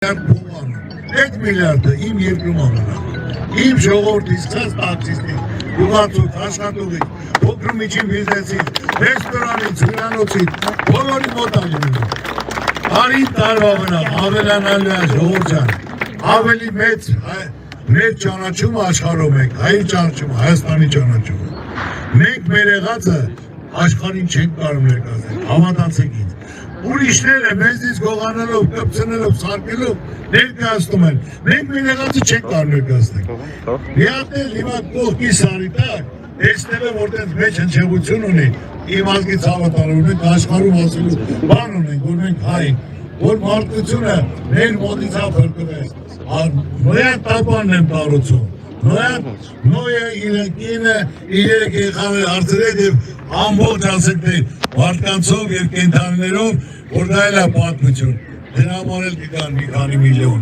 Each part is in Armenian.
8 միլիարդը իմ երկրում ամենա, իմ ժողովրդի սկսած տաքսիստի, ուղղացուց, աշխատողից, փոքր միջին բիզնեսից, ռեստորանից, հյուրանոցից, բոլորի մոտ ալինելու։ Արի տարվա վրա ավելանալու է ժողովուրդ ջան, ավելի մեծ ճանաչումը աշխարհում ենք, հայր ճանաչումը, Հայաստանի ճանաչումը։ Մենք մեր եղածը աշխարհին չենք կարող ներկայացնել, հավատացեք ինձ։ Ուրիշները մեզնից գողանելով, կպցնելով, սարկելով ներկայացնում են, մենք մեր եղածը չենք կարող ներկայացնել։ Մի հատ էլ հիմա կողքի սարի տակ, տեսնել եմ որտեղ մեջ հնչեղություն ունի, իմ ազգի ցավը տալու ենք աշխարհում ասելու բան ունենք, որ մենք հայ ենք, որ մարդկությունը մեր մոտիցա փրկվեց։ Նոյա տապանն եմ տարոցում, նոյա իրակինը իրեք եղավ հարցրեց և ամբողջ ասեք թե մարդկանցով և կենթանիներով, որ դա էլ է պատմություն, դրա համար էլ կգան մի քանի միլիոն,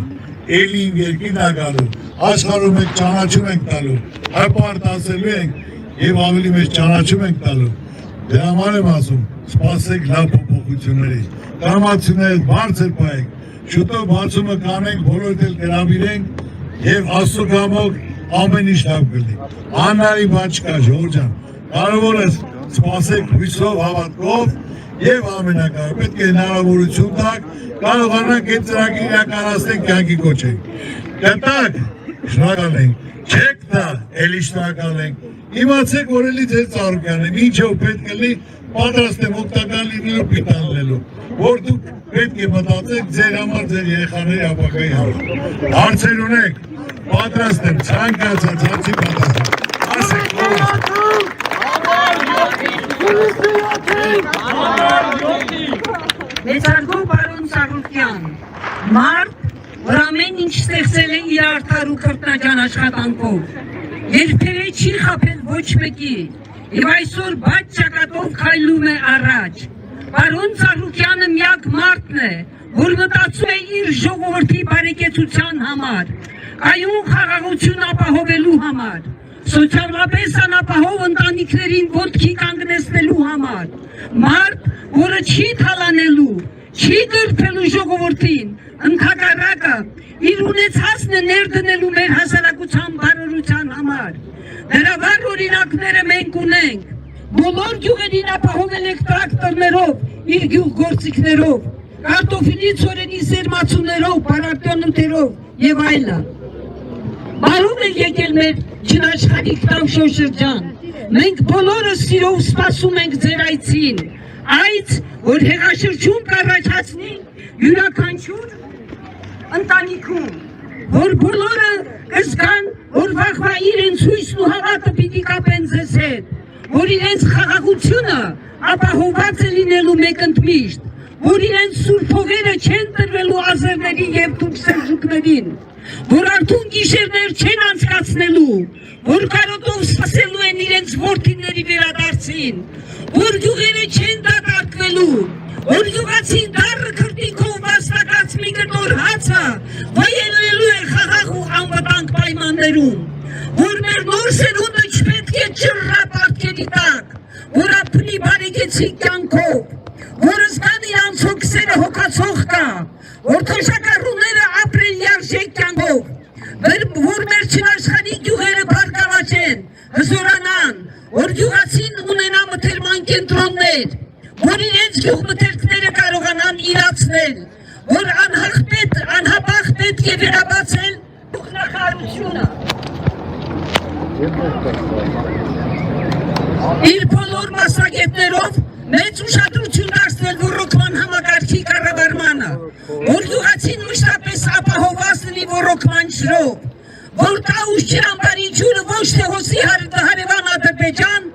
էլի իմ երկին է գալու, աշխարհում ենք ճանաչում ենք տալու, հպարտ ասելու ենք և ավելի մեծ ճանաչում ենք տալու, դրա համար եմ ասում, սպասեք լավ փոփոխությունների, կամացությունները բարձր պայեք, շուտով բացումը կանենք, բոլորդ էլ կրավիրենք և աստծո կամոք ամեն ինչ լավ կլինի, անհնարի բան չկա ժողովուրդ ջան, կարևորը սպասեք հույսով, հավատքով և ամենակարևորը պետք է հնարավորություն տաք, կարողանանք այդ ծրագիրը իրականացնենք, կյանքի կոչենք։ Կտակ, շնորհակալ ենք, չեք տա, էլի շնորհակալ ենք։ Իմացեք, որ էլի ձեր ծառայության եմ, ինչով պետք է լինի, պատրաստ եմ օգտակար լինելու, պիտան լինելու, որ դուք պետք է մտածեք ձեր համար, ձեր երեխաների ապագայի համար։ Հարցեր ունեք, պատրաստ եմ, ցանկացած հարցի պատասխան։ Ասեք, Մեծարգո բարոն Սարգսյան, մարդ, որ ամեն ինչ ստեղծել է իր արդար ու քրտնաջան աշխատանքով, երբևէ չի խաբել ոչ մեկի, և այսօր բաց ճակատով քայլում է առաջ։ Բարոն Սարգսյանը միակ մարդն է, որ մտածում է իր ժողովրդի բարեկեցության համար, կայուն խաղաղություն ապահովելու համար, սոցիալապես անապահով ընտանիքներին ոտքի կանգնեցնելու համար, մարդ, որը չի թալանելու, չի գրփելու ժողովրդին, ընդհակառակը իր ունեցածն է ներդնելու մեր հասարակության բարօրության համար։ Դրա վառ օրինակները մենք ունենք, բոլոր գյուղերին ապահովել ենք տրակտորներով, իր գյուղգործիքներով, կարտոֆիլի ցորենի սերմացուներով, պարարտյուններով և այլն։ Բարով եք եկել մեր չնաշխարհիկ Տավշո շրջան, մենք բոլորը սիրով սպասում ենք ձեր այցին, այց, որ հեղաշրջում կառաջացնի յուրաքանչյուր ընտանիքում, որ բոլորը կզգան, որ վաղվա իրենց հույսն ու հավատը պիտի կապեն ձեզ հետ, որ իրենց խաղաղությունը ապահովված է լինելու մեկ ընդմիշտ, որ իրենց սուրբ հողերը չեն տրվելու ազերներին և թուրքսերժուկներին, որ արթուն գիշերներ չեն անցկացնելու, որ կարոտով սպասելու են իրենց որդիների վերադարձին, որ գյուղերը չեն դատարկվելու, որ գյուղացի դառը քրտինքով վաստակած մի կտոր հացը վայելելու է խաղաղ ու անվտանգ պայմաններում, որ մեր նոր սերունդը չպետք է ճռռա պարտքերի տակ, որ ապրի բարեկեցիկ կյանքով, որ զգան իրանց հոգսերը հոգացող կա, որ թոշակառուները ապրեն լիարժեք կյանքով, որ մեր չնաշխարհիկ գյուղերը բարգավաճեն, հզորանան, որ գյուղացին ունենա մթերման կենտրոններ, որ իրենց գյուղմթերքները կարողանան իրացնել, որ անհապաղ պետք է վերաբացել գյուղնախարարությունը։ Իր բոլոր մասնագետներով մեծ ուշադրություն դարձնել ոռոգման համակարգի կառավարմանը, որ գյուղացին մշտապես ապահովված լինի ոռոգման ջրով, որ տաուս ջրամբարի ջուրը ոչ թե հոսի հարևան Ադրբեջան,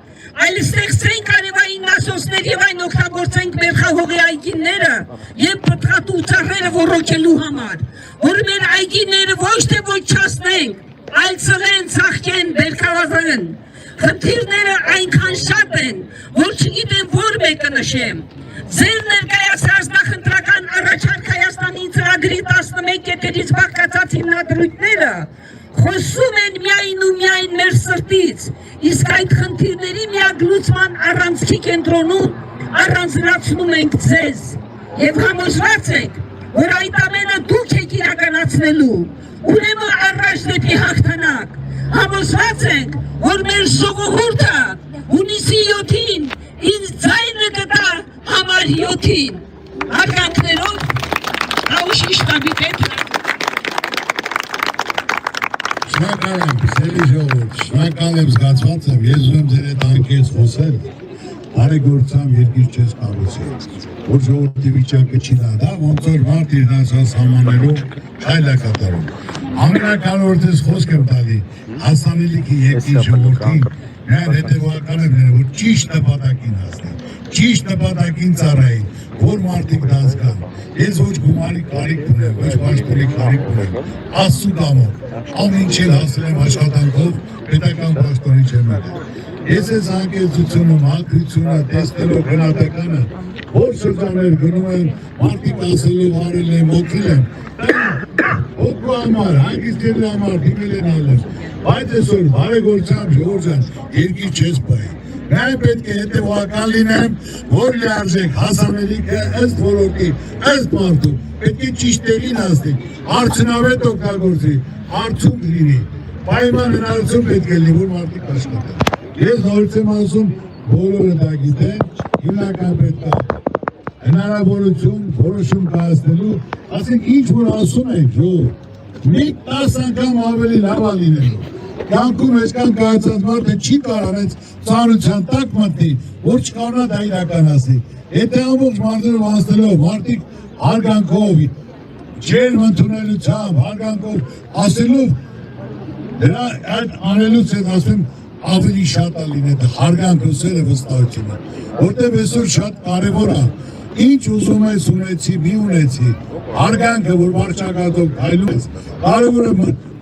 այլ ստեղծենք արևային նասոսներ և այն օգտագործենք մեր խաղողի այգիները և պտղատու ծառերը ոռոգելու համար, որ մեր այգիները ոչ թե ոչնչացնենք, այլ ծղեն, ծաղկեն, բերքավազեն։ Խնդիրները այնքան շատ են, որ չգիտեմ որ մեկը նշեմ։ Ձեր ներկայացրած նախընտրական առաջարկ Հայաստանի ծրագրի 11 կետերից բաղկացած հիմնադրույթները խոսում են միայն ու միայն մեր սրտից, իսկ այդ խնդիրների միակ լուծման առանցքի կենտրոնում առանձնացնում ենք ձեզ և համոզված ենք, որ այդ ամենը դուք եք իրականացնելու։ Ուրեմն առաջ դեպի հաղթանակ։ Համոզված ենք, որ մեր ժողովուրդը հունիսի 7-ին իր ձայնը կտա համար 7-ին։ Արգանքներով Ռաուշի շտաբի պետ Շնորհակալ եմ, սիրելի ժողովուրդ, շնորհակալ եմ, զգացված եմ, ես ուզում եմ ձեր հետ անկեղծ խոսել, բարեգործությամբ երկիր չես կառուցել, որ ժողովրդի վիճակը չի դա, ոնց որ մարդ իր դասած համաներով քայլ է կատարում։ Ամենակարևորը խոսք եմ տալի, հասանելիքի երկիր ժողովրդին, միայն հետևական եմ ները, որ ճիշտ նպատակին հասնեն, ճիշտ նպատակին ծառայեն, որ մարդիկ դասկան։ Ես ոչ գումարի կարիք ունեմ, ոչ պաշտոնի կարիք ունեմ, Աստծու կամոք, ամեն ինչ հասել եմ աշխատանքով, պետական պաշտոնի չեմ եկել։ Ես այս անկեղծությունը, մաքրությունը, տեսնելով գնահատականը, որ շրջաններ գնում են, մարդիկ ասելով արել եմ, օգնել եմ, օգու համար, հանգիստերի համար, դիմել են ալել, բայց այսօր բարեգործությամբ ժողովուրդ ջան, երկիր չես պահի։ Միայն պետք է հետևողական լինեմ, որ լիարժեք հասանելիքը ըստ ոլորտի, ըստ մարդու, պետք է ճիշտերին հասնի, արդյունավետ օգտագործի, արդյունք լինի, պայման հնարություն պետք է լինի, որ մարդիկ աշխատեն։ Ես նորից եմ ասում, բոլորը դա գիտեն, հիմնական պետք է հնարավորություն որոշում կայացնելու, ասենք ինչ որ ասում ենք, մեկ 10 անգամ ավելի լավ լինելու։ Կյանքում այսքան կայացած մարդը չի կարող այս ծանրության տակ մտնի, որ չկարողանա դա իրականացնել։ Եթե ամբողջ մարդերով անցնելով, մարդիկ հարգանքով, ջերմ ընդունելությամբ, հարգանքով ասելով, դրա այդ անելուց հետ ասում ավելի շատ է լինել հարգանքը սերը վստահությունը, որտեղ այսօր շատ կարևոր է, ինչ ուզում ես ունեցի, մի ունեցի, հարգանքը, որ վարչակազմով քայլում ես, կարևորը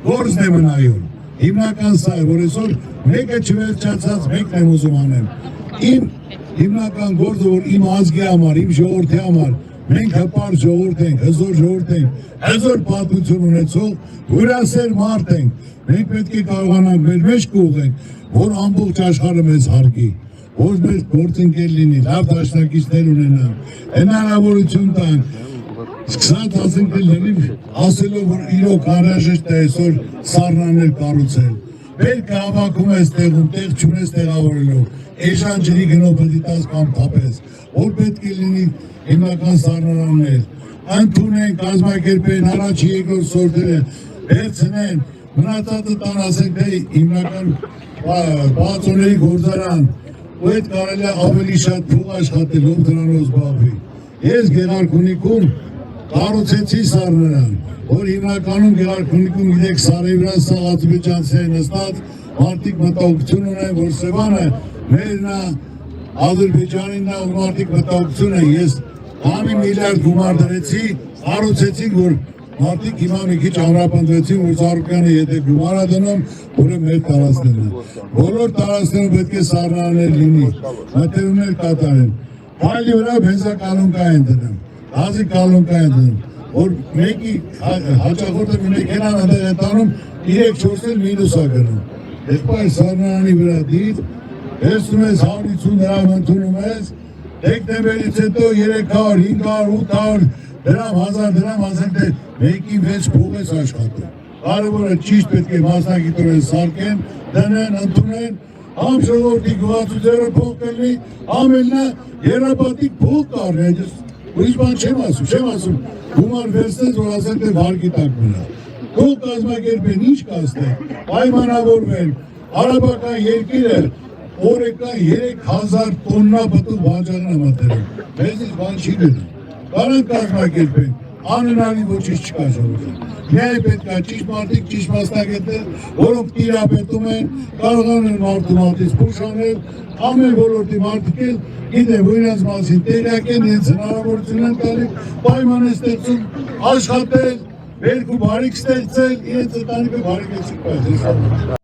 գործն է մնայում։ Հիմնական սա է, որ այսօր մեկը չվերջացած մեկն եմ ուզում անեմ։ Իմ հիմնական գործը, որ իմ ազգի համար, իմ ժողովրդի համար, մենք հպարտ ժողովուրդ ենք, հզոր ժողովուրդ ենք, հզոր պատմություն ունեցող, հյուրասեր մարդ ենք։ Մենք պետք է կարողանանք մեր մեջ կուղենք, որ ամբողջ աշխարհը մեզ հարգի, որ մեր գործընկեր լինի, լավ դաշնակիցներ ունենանք, հնարավորություն տանք։ Սկսած ասենք լրիվ ասելով, որ իրոք անհրաժեշտ է այսօր սառնաներ կառուցել։ Բերքը հավաքում ես տեղում, տեղ չունես տեղավորելով, էժան ջրի գնով պետք է տաս կամ թափես, որ պետք է լինի հիմնական սառնարաններ, ընդունեն, կազմակերպեն, առաջի երկրորդ սորտերը, վերցնեն, մնացածը տան ասենք թե հիմնական պալատոների գործարան, ու այդ կարելի է ավելի շատ փող աշխատել, ով դրանով զբաղվի։ Ես Գեղարքունիքում կառուցեցի սառնարան, որ հիմնականում Գեղարքունիքում գիտեք սարի վրա ադրբեջանցի են նստած, մարդիկ մտահոգություն ունեն, որ Սևանը մերն է, Ադրբեջանին է, ու մարդիկ մտահոգություն են, ես համի միլիարդ գումար դրեցի, կառուցեցինք, որ մարդիկ հիմա մի քիչ ամրապնդվեցին, որ Սարգսյանը եթե գումար է դնում, ուրեմն մեր տարածքներն են։ Բոլոր տարածքներում պետք է սառնարաններ լինի, մտերումներ կատարեն։ Հայլի վրա բենզակալոնկա են դնում, գազի կալոնկա են դնում, որ մեկի հաճախորդը մի մեքենան ընդեղ է տանում, 3-4 մինուս է գնում։ Եղբայր սառնարանի վրա դիր, վերցնում ես 150 դրամ ընդունում ես, դեկտեմբերից հետո 300, 500, 800 դրամ, 1000 դրամ, ասենք թե մեկի 6 փող ես աշխատում։ Կարևորը ճիշտ պետք է մասնագիտորեն սարքեն, դնեն, ընդունեն, Am ժողովրդի գյուղացիները փող կլինի, ամենը երապատիկ փող կառնեն, ուրիշ բան չեմ ասում, գումար վերցնես, որ ասեն թե վարկի տակ մնա։ Փող կազմակերպեն, ինչ կասնեն, պայմանավորվեն, արաբական երկիրը օրեկան 3000 տոննա պտուղ բանջարն է մտերում, մեզից բան չի գնում, կարան կազմակերպեն, անհնարին ոչինչ չկա ժողովրդին։ Միայն պետք է ճիշտ մարդիկ, ճիշտ մասնագետներ, որոնք տիրապետում են, կարողանում են մարդուց փուշ անել, ամեն ոլորտի մարդիկ էլ գիտեն, որ իրենց մասին տեղյակ են, իրենց հնարավորություն են տալի, պայման է ստեղծում, աշխատել, վերք ու բարիք ստեղծել, իրենց ընտանիքը բարիքեցիկ պահել։